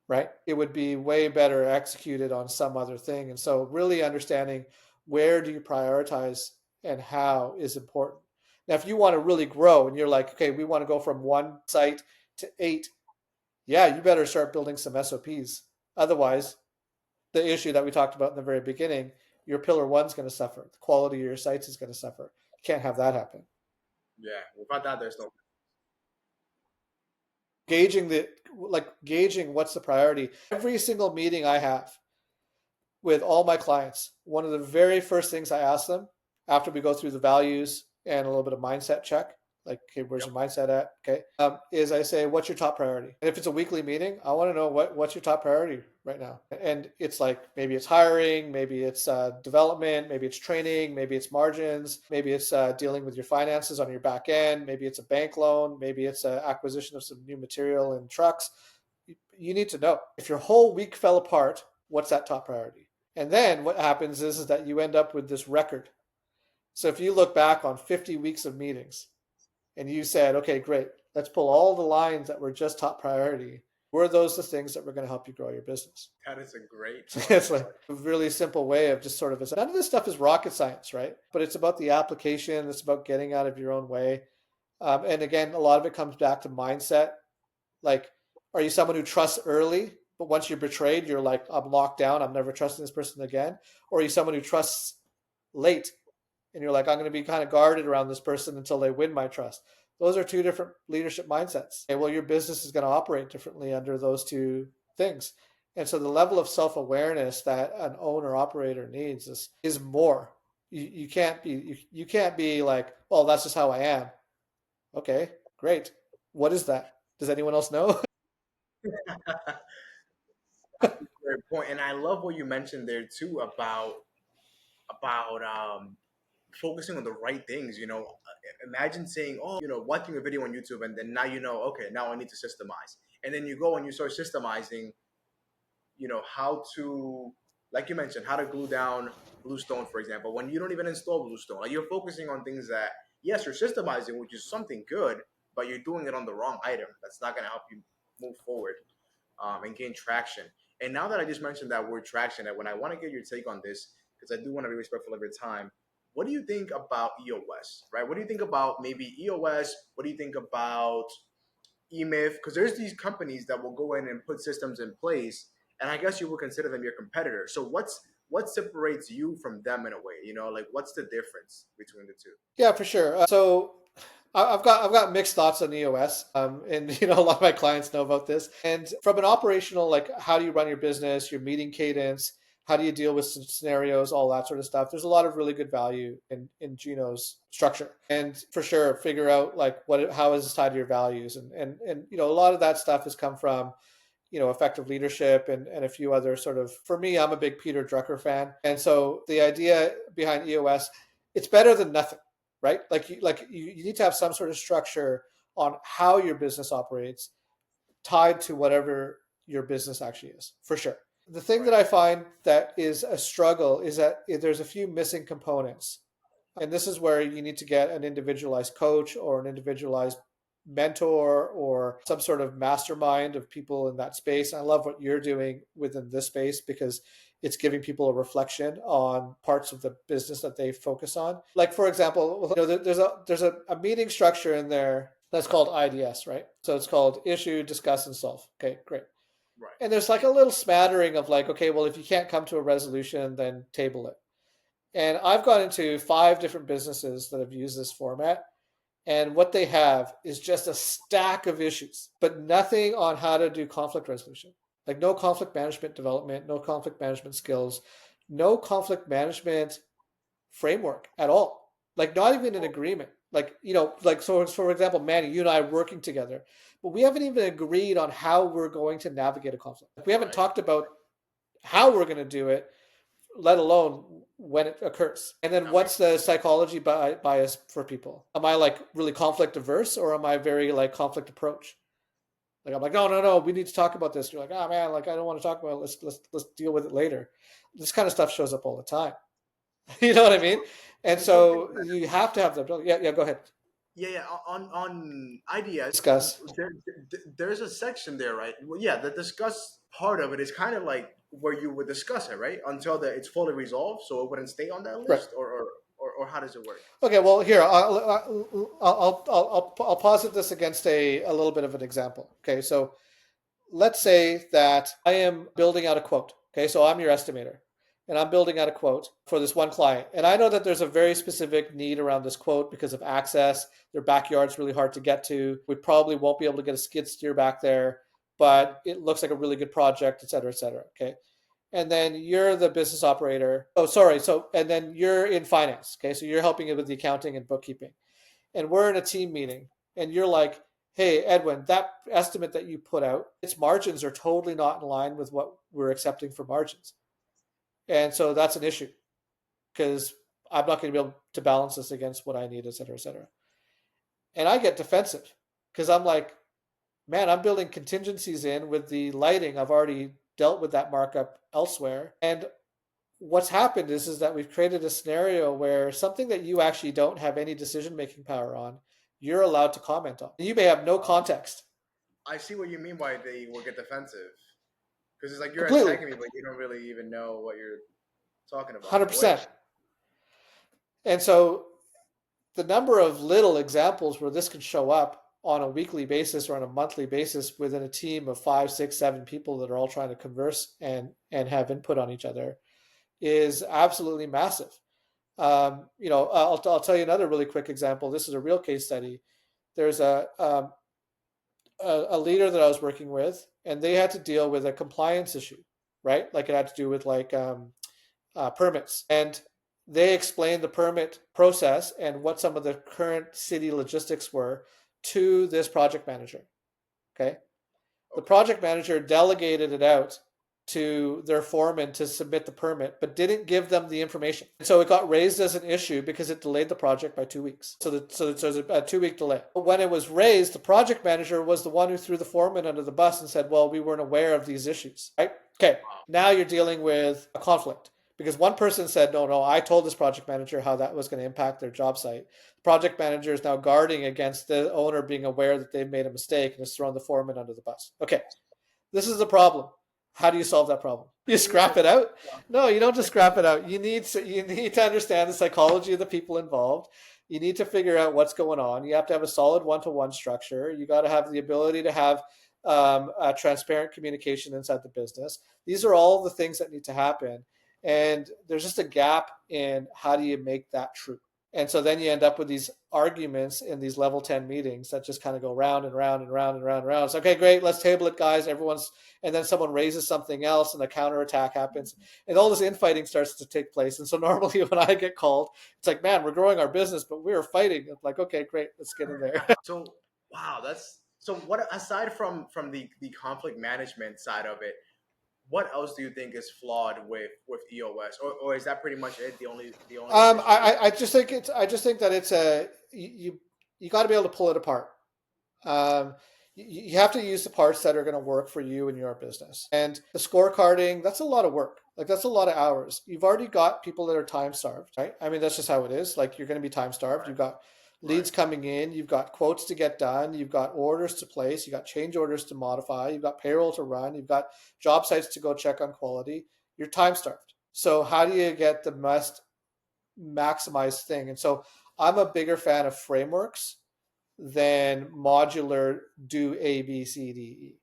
right? It would be way better executed on some other thing. And so really understanding where do you prioritize and how is important. Now, if you want to really grow and you're like, okay, we want to go from 1 site to 8, yeah, you better start building some SOPs. Otherwise, the issue that we talked about in the very beginning, your pillar 1's going to suffer. The quality of your sites is going to suffer. You can't have that happen. Yeah, without that, there's no gauging what's the priority. Every single meeting I have with all my clients, one of the very first things I ask them after we go through the values and a little bit of mindset check, like, okay, where's your mindset at? Okay, is I say, what's your top priority? And if it's a weekly meeting, I want to know what's your top priority right now. And it's like, maybe it's hiring, maybe it's development, maybe it's training, maybe it's margins, maybe it's dealing with your finances on your back end, maybe it's a bank loan, maybe it's acquisition of some new material and trucks. You need to know. If your whole week fell apart, what's that top priority? And then what happens is that you end up with this record. So if you look back on 50 weeks of meetings and you said, okay, great, let's pull all the lines that were just top priority. Were those the things that were going to help you grow your business? That is a great It's like a really simple way of just sort of, none of this stuff is rocket science, right? But it's about the application. It's about getting out of your own way. And again, a lot of it comes back to mindset. Like, are you someone who trusts early, but once you're betrayed, you're like, I'm locked down. I'm never trusting this person again. Or are you someone who trusts late and you're like, I'm going to be kind of guarded around this person until they win my trust? Those are 2 different leadership mindsets. Okay, well, your business is going to operate differently under those 2 things. And so the level of self-awareness that an owner operator needs is more. You can't be like, well, that's just how I am. Okay, great. What is that? Does anyone else know? great point. And I love what you mentioned there too about focusing on the right things. Imagine saying, oh, watching a video on YouTube, and then now okay, now I need to systemize, and then you go and you start systemizing, how to, like you mentioned, how to glue down Bluestone, for example, when you don't even install Bluestone. Like, you're focusing on things that, yes, you're systemizing, which is something good, but you're doing it on the wrong item. That's not going to help you move forward and gain traction. And now that I just mentioned that word traction, when I want to get your take on this, because I do want to be respectful of your time, what do you think about EOS, right? What do you think about maybe EOS? What do you think about eMyth? Because there's these companies that will go in and put systems in place, and I guess you will consider them your competitor. So what separates you from them in a way? Like, what's the difference between the 2? Yeah, for sure. So I've got mixed thoughts on EOS, and a lot of my clients know about this. And from an operational, like, how do you run your business, your meeting cadence, how do you deal with scenarios, all that sort of stuff. There's a lot of really good value in Gino's structure, and for sure, figure out like how is this tied to your values, and a lot of that stuff has come from effective leadership and a few other sort of. For me, I'm a big Peter Drucker fan, and so the idea behind EOS, it's better than nothing. Right? Like you need to have some sort of structure on how your business operates tied to whatever your business actually is, for sure. The thing that I find that is a struggle is that there's a few missing components. And this is where you need to get an individualized coach or an individualized mentor or some sort of mastermind of people in that space. I love what you're doing within this space because it's giving people a reflection on parts of the business that they focus on. Like, for example, there's a meeting structure in there that's called IDS, right? So it's called issue, discuss, and solve. Okay, great. Right. And there's like a little smattering of like, okay, well, if you can't come to a resolution, then table it. And I've gone into 5 different businesses that have used this format. And what they have is just a stack of issues, but nothing on how to do conflict resolution. Like, no conflict management development, no conflict management skills, no conflict management framework at all. Like, not even an agreement. Like, so for example, Manny, you and I are working together, but we haven't even agreed on how we're going to navigate a conflict. We haven't talked about how we're going to do it let alone when it occurs. And then what's the psychology bias for people? Am I like really conflict averse, or am I very like conflict approach? Like I'm like, no, we need to talk about this. You're like, oh man, like I don't want to talk about it. Let's deal with it later. This kind of stuff shows up all the time. You know what I mean? And so you have to have the ability. Yeah, go ahead. Yeah. On ideas, Discuss. there's a section there, right? Well, yeah, the discuss part of it is kind of like where you would discuss it, right? Until it's fully resolved, so it wouldn't stay on that Right. list, or how does it work? Okay, well, here I'll posit this against a little bit of an example. Okay, so let's say that I am building out a quote. Okay, so I'm your estimator, and I'm building out a quote for this one client, and I know that there's a very specific need around this quote because of access. Their backyard's really hard to get to. We probably won't be able to get a skid steer back there, but it looks like a really good project, et cetera, et cetera. Okay. And then you're the business operator. Oh, sorry. So, and then you're in finance. Okay. So you're helping it with the accounting and bookkeeping. And we're in a team meeting. And you're like, hey, Edwin, that estimate that you put out, its margins are totally not in line with what we're accepting for margins. And so that's an issue because I'm not going to be able to balance this against what I need, et cetera, et cetera. And I get defensive because I'm like, man, I'm building contingencies in with the lighting. I've already dealt with that markup elsewhere. And what's happened is that we've created a scenario where something that you actually don't have any decision-making power on, you're allowed to comment on. You may have no context. I see what you mean by they will get defensive, because it's like you're Completely. attacking me, but you don't really even know what you're talking about. 100%. And so the number of little examples where this can show up on a weekly basis or on a monthly basis within a team of 5, 6, 7 people that are all trying to converse and have input on each other is absolutely massive. I'll tell you another really quick example. This is a real case study. There's a leader that I was working with, and they had to deal with a compliance issue, right? Like it had to do with like permits. And they explained the permit process and what some of the current city logistics were to this project manager. Okay. The project manager delegated it out to their foreman to submit the permit, but didn't give them the information. And so it got raised as an issue because it delayed the project by 2 weeks. So there's a 2-week delay. But when it was raised, the project manager was the one who threw the foreman under the bus and said, well, we weren't aware of these issues, right? Okay, now you're dealing with a conflict. Because one person said, no, I told this project manager how that was going to impact their job site. The project manager is now guarding against the owner being aware that they've made a mistake and has thrown the foreman under the bus. Okay, this is the problem. How do you solve that problem? You scrap it out? No, you don't just scrap it out. You need to understand the psychology of the people involved. You need to figure out what's going on. You have to have a solid one-to-one structure. You got to have the ability to have a transparent communication inside the business. These are all the things that need to happen. And there's just a gap in how do you make that true. And so then you end up with these arguments in these level 10 meetings that just kind of go round and round and round and round and round. It's okay, great, let's table it, guys. And then someone raises something else and a counterattack happens. And all this infighting starts to take place. And so normally when I get called, it's like, man, we're growing our business, but we're fighting. I'm like, okay, great, let's get in there. So, wow, so what, aside from the conflict management side of it, what else do you think is flawed with EOS, or is that pretty much it? The only I just think that it's you got to be able to pull it apart. You have to use the parts that are going to work for you and your business. And the scorecarding, that's a lot of work. Like that's a lot of hours. You've already got people that are time starved, right? I mean, that's just how it is. Like you're going to be time starved. Right. You've got leads coming in, you've got quotes to get done, you've got orders to place, you've got change orders to modify, you've got payroll to run, you've got job sites to go check on quality. You're time starved. So how do you get the most maximized thing? And so I'm a bigger fan of frameworks than modular do A, B, C, D, E.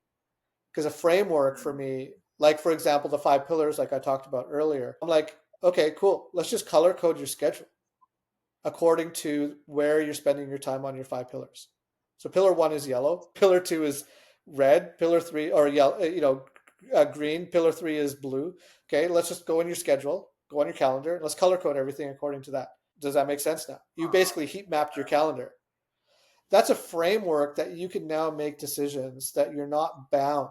Because a framework for me, like for example, the 5 pillars like I talked about earlier, I'm like, okay, cool. Let's just color code your schedule according to where you're spending your time on your 5 pillars. So pillar 1 is yellow, pillar 2 is red, pillar 3 or yellow, green, pillar 3 is blue. Okay, let's just go in your schedule, go on your calendar, let's color code everything according to that. Does that make sense now? You basically heat mapped your calendar. That's a framework that you can now make decisions that you're not bound.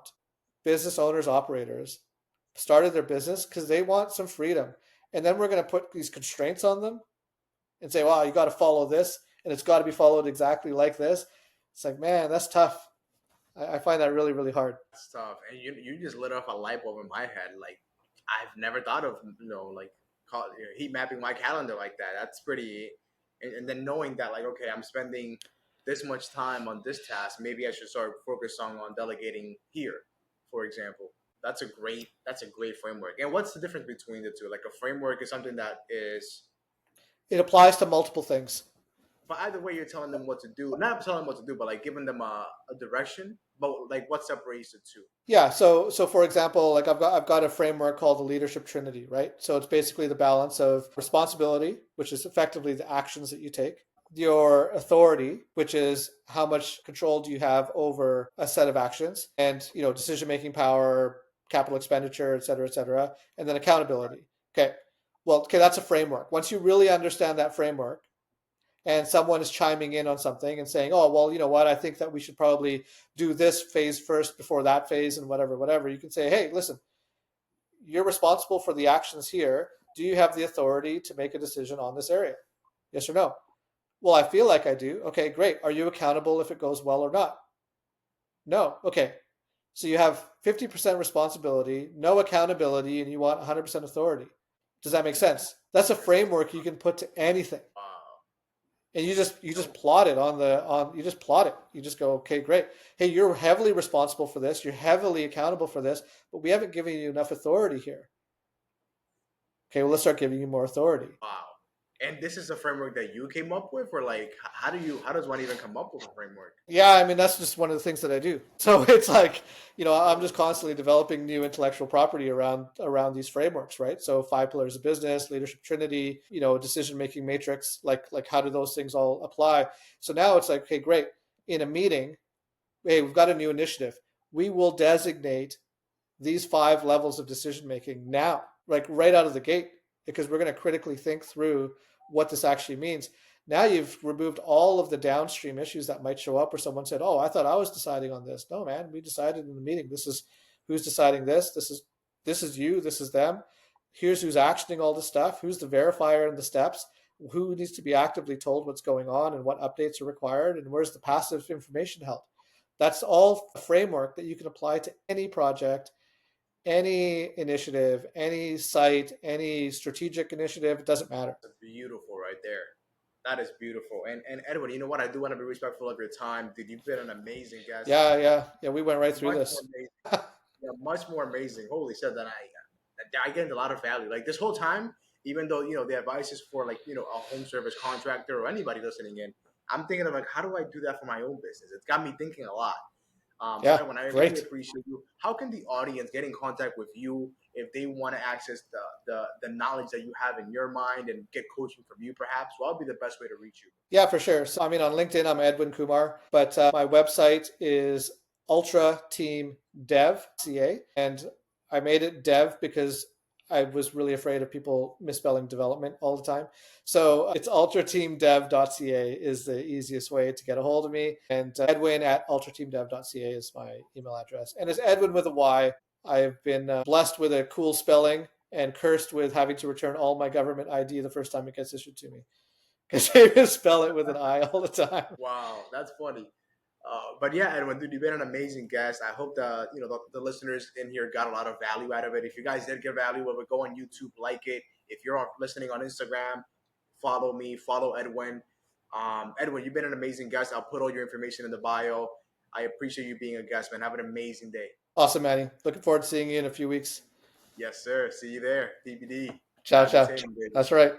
Business owners, operators started their business because they want some freedom. And then we're going to put these constraints on them and say, wow, you got to follow this and it's got to be followed exactly like this. It's like, man, that's tough. I find that really, really hard. That's tough. And you just lit off a light bulb in my head. Like, I've never thought of, like heat mapping my calendar like that. That's pretty, and then knowing that, like, okay, I'm spending this much time on this task. Maybe I should start focusing on delegating here, for example. That's a great framework. And what's the difference between the two? Like, a framework is something that is, It applies to multiple things. but either way, you're telling them what to do. Not telling them what to do, but like giving them a direction. But like, what separates the two? Yeah. So for example, like I've got a framework called the leadership trinity, right? So it's basically the balance of responsibility, which is effectively the actions that you take, your authority, which is how much control do you have over a set of actions, and decision making power, capital expenditure, et cetera, and then accountability. Okay. Well, okay, that's a framework. Once you really understand that framework, and someone is chiming in on something and saying, oh, well, you know what, I think that we should probably do this phase first before that phase and whatever, you can say, hey, listen, you're responsible for the actions here. Do you have the authority to make a decision on this area? Yes or no? Well, I feel like I do. Okay, great. Are you accountable if it goes well or not? No. Okay. So you have 50% responsibility, no accountability, and you want 100% authority. Does that make sense? That's a framework you can put to anything. And you just plot it you just plot it. You just go, okay, great. Hey, you're heavily responsible for this. You're heavily accountable for this, but we haven't given you enough authority here. Okay, well, let's start giving you more authority. Wow. And this is a framework that you came up with, or like, how does one even come up with a framework? Yeah, I mean, that's just one of the things that I do. So it's like, I'm just constantly developing new intellectual property around these frameworks, right? So 5 pillars of business, leadership trinity, decision-making matrix, like how do those things all apply? So now it's like, okay, great. In a meeting, hey, we've got a new initiative. We will designate these 5 levels of decision-making now, like right out of the gate, because we're going to critically think through what this actually means. Now you've removed all of the downstream issues that might show up, or someone said, oh, I thought I was deciding on this. No, man, we decided in the meeting. This is who's deciding this. This is you. This is them. Here's who's actioning all this stuff. Who's the verifier in the steps? Who needs to be actively told what's going on and what updates are required, and where's the passive information held? That's all a framework that you can apply to any project, any initiative, any site, any strategic initiative. It doesn't matter. That's beautiful right there. That is beautiful. And Edwin, you know what? I do want to be respectful of your time. Dude, you've been an amazing guest. Yeah. We went right through this. Yeah, much more amazing. Holy shit, that I get a lot of value. Like, this whole time, even though, the advice is for, like, a home service contractor or anybody listening in, I'm thinking of, like, how do I do that for my own business? It's got me thinking a lot. Edwin, I great. really appreciate you. How can the audience get in contact with you if they want to access the knowledge that you have in your mind and get coaching from you, perhaps? What would be the best way to reach you? Yeah, for sure. So, on LinkedIn, I'm Edwyn Kumar, but my website is ultrateamdev.ca, and I made it dev because I was really afraid of people misspelling development all the time. So it's ultrateamdev.ca is the easiest way to get a hold of me. And Edwin at ultrateamdev.ca is my email address. And it's Edwin with a Y. I've been blessed with a cool spelling and cursed with having to return all my government ID the first time it gets issued to me, because they misspell it with an I all the time. Wow, that's funny. But yeah, Edwin, dude, you've been an amazing guest. I hope the listeners in here got a lot of value out of it. If you guys did get value of it, go on YouTube, like it. If you're listening on Instagram, follow me, follow Edwin. Edwin, you've been an amazing guest. I'll put all your information in the bio. I appreciate you being a guest, man. Have an amazing day. Awesome, Manny. Looking forward to seeing you in a few weeks. Yes, sir. See you there. DBD. Ciao. That's right.